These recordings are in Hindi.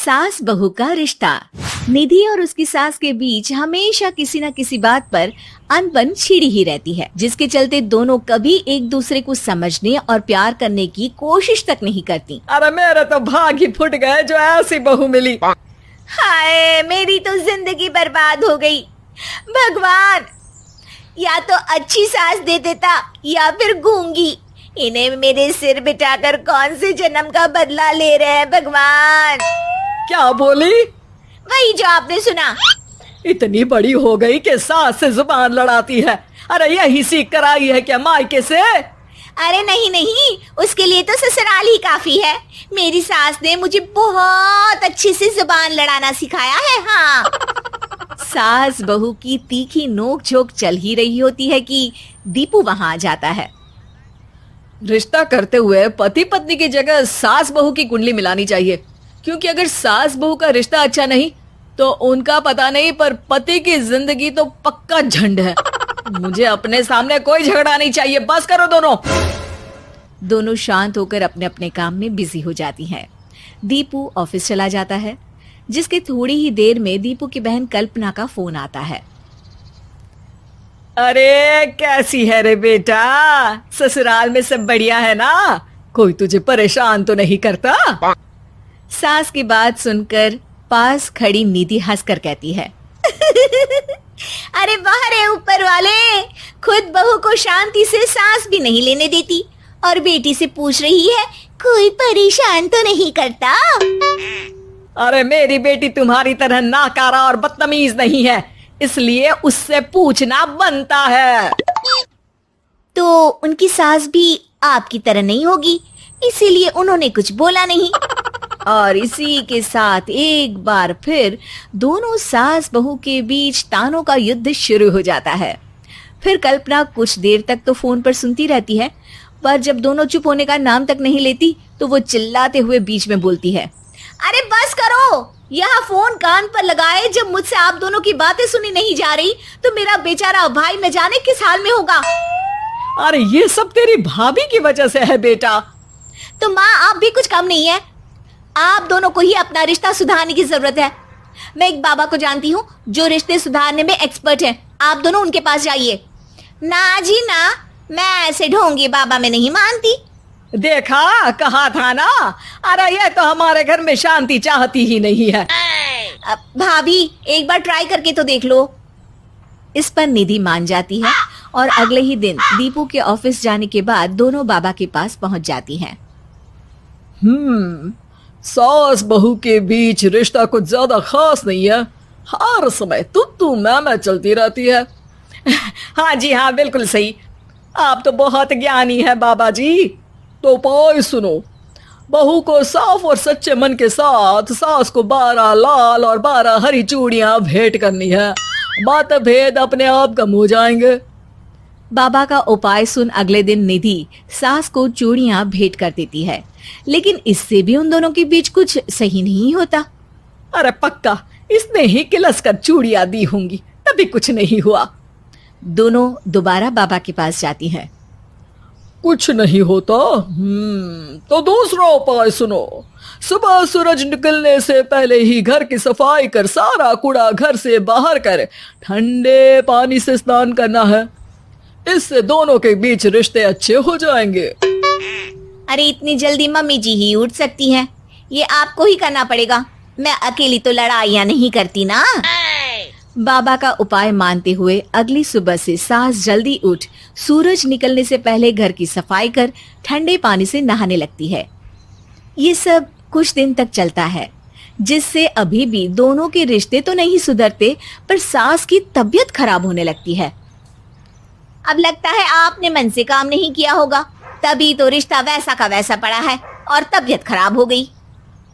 सास बहू का रिश्ता। निधि और उसकी सास के बीच हमेशा किसी न किसी बात पर अनबन छिड़ी ही रहती है, जिसके चलते दोनों कभी एक दूसरे को समझने और प्यार करने की कोशिश तक नहीं करती। अरे मेरे तो भाग ही फुट गए जो ऐसी बहू मिली। हाय, मेरी तो जिंदगी बर्बाद हो गई। भगवान, या तो अच्छी सास दे देता या फिर गूंगी। इन्हें मेरे सिर बिठाकर कौन से जन्म का बदला ले रहे हैं भगवान। क्या बोली? वही जो आपने सुना। इतनी बड़ी हो गई कि सास से जुबान लड़ाती है। अरे यही सीख कर आई है क्या मायके से? अरे नहीं नहीं, उसके लिए तो ससुराल ही काफी है। मेरी सास ने मुझे बहुत अच्छे से जुबान लड़ाना सिखाया है। हाँ। सास बहू की तीखी नोक झोंक चल ही रही होती है कि दीपू वहां आ जाता है। रिश्ता करते हुए पति पत्नी की जगह सास बहू की कुंडली मिलानी चाहिए, क्योंकि अगर सास बहू का रिश्ता अच्छा नहीं तो उनका पता नहीं, पर पति की जिंदगी तो पक्का झंड है। मुझे अपने सामने कोई झगड़ा नहीं चाहिए, बस करो दोनों। दोनों शांत होकर अपने अपने काम में बिजी हो जाती हैं। दीपू ऑफिस चला जाता है, जिसके थोड़ी ही देर में दीपू की बहन कल्पना का फोन आता है। अरे कैसी है रे बेटा? ससुराल में सब बढ़िया है ना? कोई तुझे परेशान तो नहीं करता? सास की बात सुनकर पास खड़ी निधि हंसकर कहती है, अरे वाह रे ऊपर वाले, खुद बहू को शांति से सांस भी नहीं लेने देती और बेटी से पूछ रही है कोई परेशान तो नहीं करता। अरे मेरी बेटी तुम्हारी तरह नाकारा और बदतमीज नहीं है, इसलिए उससे पूछना बनता है। तो उनकी सास भी आपकी तरह नहीं होगी, इसीलिए उन्होंने कुछ बोला नहीं। और इसी के साथ एक बार फिर दोनों सास बहू के बीच तानों का युद्ध शुरू हो जाता है। फिर कल्पना कुछ देर तक तो फोन पर सुनती रहती है, पर जब दोनों चुप होने का नाम तक नहीं लेती तो वो चिल्लाते हुए बीच में बोलती है, अरे बस करो, यहाँ फोन कान पर लगाए जब मुझसे आप दोनों की बातें सुनी नहीं जा रही तो मेरा बेचारा भाई न जाने किस हाल में होगा। अरे ये सब तेरी भाभी की वजह से है बेटा। तो माँ, आप भी कुछ कम नहीं है। आप दोनों को ही अपना रिश्ता सुधारने की जरूरत है। मैं एक बाबा को जानती हूँ जो रिश्ते सुधारने में एक्सपर्ट हैं। आप दोनों उनके पास जाइए। ना जी ना, मैं ऐसे ढोंगी बाबा में नहीं मानती। देखा, कहा था ना। अरे ये तो हमारे घर में शांति चाहती ही नहीं है। भाभी, एक बार ट्राई करके तो देख लो। इस पर निधि मान जाती है और अगले ही दिन दीपू के ऑफिस जाने के बाद दोनों बाबा के पास पहुंच जाती हैं। सास बहू के बीच रिश्ता कुछ ज्यादा खास नहीं है। हर समय तू मैं चलती रहती है। हाँ जी हाँ, बिल्कुल सही। आप तो बहुत ज्ञानी है बाबा जी। तो उपाय सुनो, बहू को साफ और सच्चे मन के साथ सास को 12 लाल और 12 हरी चूड़ियां भेंट करनी है। बात भेद अपने आप कम हो जाएंगे। बाबा का उपाय सुन अगले दिन निधि सास को चूड़ियां भेंट कर देती है, लेकिन इससे भी उन दोनों के बीच कुछ सही नहीं होता। अरे पक्का इसने ही किलस कर चूड़ियां दी होंगी, तभी कुछ नहीं हुआ। दोनों दोबारा बाबा के पास जाती हैं। कुछ नहीं होता। तो दूसरा उपाय सुनो। सुबह सूरज निकलने से पहले ही घर की सफाई कर सारा कूड़ा घर से बाहर कर ठंडे पानी से स्नान करना है। इससे दोनों के बीच रिश्ते अच्छे हो जाएंगे। अरे इतनी जल्दी मम्मी जी ही उठ सकती हैं? ये आपको ही करना पड़ेगा। मैं अकेली तो लड़ाइयाँ नहीं करती ना। बाबा का उपाय मानते हुए अगली सुबह से सास जल्दी उठ सूरज निकलने से पहले घर की सफाई कर ठंडे पानी से नहाने लगती है। ये सब कुछ दिन तक चलता है, जिससे अभी भी दोनों के रिश्ते तो नहीं सुधरते, पर सास की तबीयत खराब होने लगती है। अब लगता है आपने मन से काम नहीं किया होगा, तभी तो रिश्ता वैसा का वैसा पड़ा है और तबीयत खराब हो गई।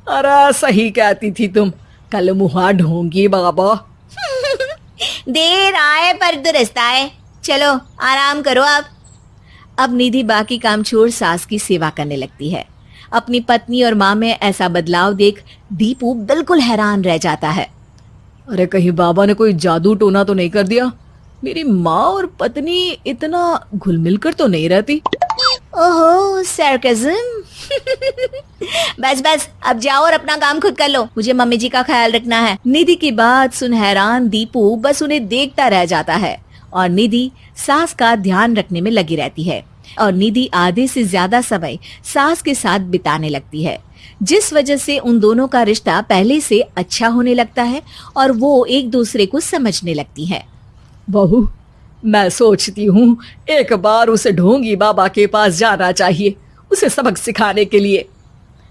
अरे सही कहती थी तुम, कल मुहा ढोंगी बाबा। देर आए पर दुरुस्त आए। चलो आराम करो अब निधि बाकी काम छोड़ सास की सेवा करने लगती है। अपनी पत्नी और माँ में ऐसा बदलाव देख दीपू बिल्कुल हैरान रह जाता है। अरे कहीं बाबा ने कोई जादू टोना तो नहीं कर दिया? मेरी माँ और पत्नी इतना घुल मिल कर तो नहीं रहती। ओहो सरकज़म। बस बस अब जाओ और अपना काम खुद कर लो, मुझे मम्मी जी का ख्याल रखना है। निधि की बात सुन हैरान दीपू बस उन्हें देखता रह जाता है और निधि सास का ध्यान रखने में लगी रहती है और निधि आधे से ज्यादा समय सास के साथ बिताने लगती है, जिस वजह से उन दोनों का रिश्ता पहले से अच्छा होने लगता है और वो एक दूसरे को समझने लगती है। बहू, मैं सोचती हूँ एक बार उसे ढोंगी बाबा के पास जाना चाहिए, उसे सबक सिखाने के लिए।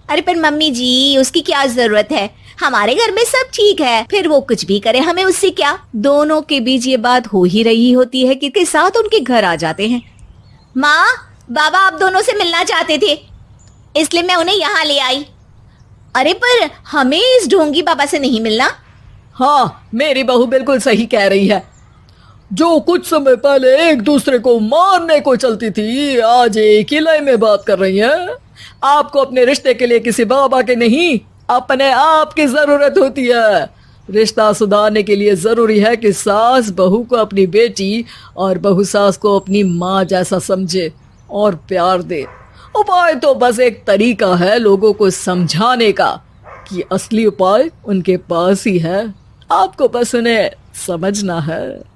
अरे पर मम्मी जी उसकी क्या जरूरत है, हमारे घर में सब ठीक है, फिर वो कुछ भी करे हमें उससे क्या। दोनों के बीच ये बात हो ही रही होती है कि के साथ उनके घर आ जाते हैं। माँ बाबा आप दोनों से मिलना चाहते थे इसलिए मैं उन्हें यहाँ ले आई। अरे पर हमें इस ढोंगी बाबा से नहीं मिलना। हाँ, मेरी बहू बिल्कुल सही कह रही है। जो कुछ समय पहले एक दूसरे को मारने को चलती थी, आज एक ही लय में बात कर रही है। आपको अपने रिश्ते के लिए किसी बाबा के नहीं, अपने आप की जरूरत होती है। रिश्ता सुधारने के लिए जरूरी है कि सास बहू को अपनी बेटी और बहू सास को अपनी माँ जैसा समझे और प्यार दे। उपाय तो बस एक तरीका है लोगों को समझाने का कि असली उपाय उनके पास ही है, आपको बस उन्हें समझना है।